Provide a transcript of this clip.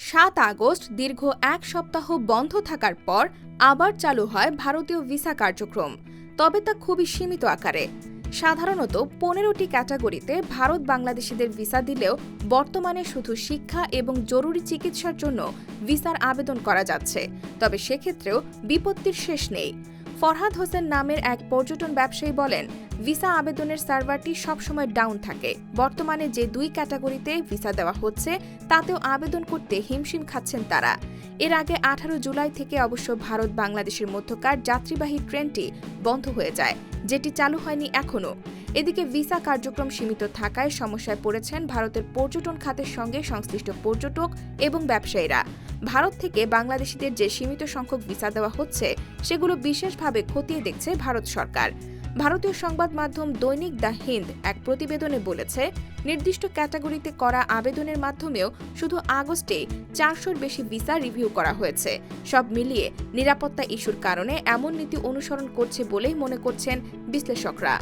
৭ August দীর্ঘ এক সপ্তাহ বন্ধ থাকার পর আবার চালু হয় ভারতীয় ভিসা কার্যক্রম, তবে তা খুবই সীমিত আকারে। সাধারণত ১৫টি ক্যাটাগরিতে ভারত বাংলাদেশিদের ভিসা দিলেও বর্তমানে শুধু শিক্ষা এবং জরুরি চিকিৎসার জন্য ভিসার আবেদন করা যাচ্ছে, তবে সেক্ষেত্রেও বিপত্তির শেষ নেই। ফরহাদ হোসেন নামের এক পর্যটন ব্যবসায়ী বলেন, ভিসা আবেদনের সার্ভারটি সবসময় ডাউন থাকে। বর্তমানে যে ২ ক্যাটাগরিতে ভিসা দেওয়া হচ্ছে তাতেও আবেদন করতে হিমশিম খাচ্ছেন তারা। এর আগে ১৮ জুলাই থেকে অবশ্য ভারত বাংলাদেশের মধ্যকার যাত্রীবাহী ট্রেনটি বন্ধ হয়ে যায়, যেটি চালু হয়নি এখনও। এদিকে ভিসা কার্যক্রম সীমিত থাকায় সমস্যায় পড়েছেন ভারতের পর্যটন খাতের সঙ্গে সংশ্লিষ্ট পর্যটক এবং ব্যবসায়ীরা। ভারত থেকে বাংলাদেশিদের যে সীমিত সংখ্যক ভিসা দেওয়া হচ্ছে সেগুলো বিশেষভাবে খতিয়ে দেখছে ভারত সরকার। ভারতীয় সংবাদ মাধ্যম দৈনিক দ্য হিন্দ এক প্রতিবেদনে বলেছে, নির্দিষ্ট ক্যাটাগরিতে করা আবেদনের মাধ্যমেও শুধু আগস্টে ৪০০-র বেশি ভিসা রিভিউ করা হয়েছে। সব মিলিয়ে নিরাপত্তা ইস্যুর কারণে এমন নীতি অনুসরণ করছে বলেই মনে করছেন বিশ্লেষকরা।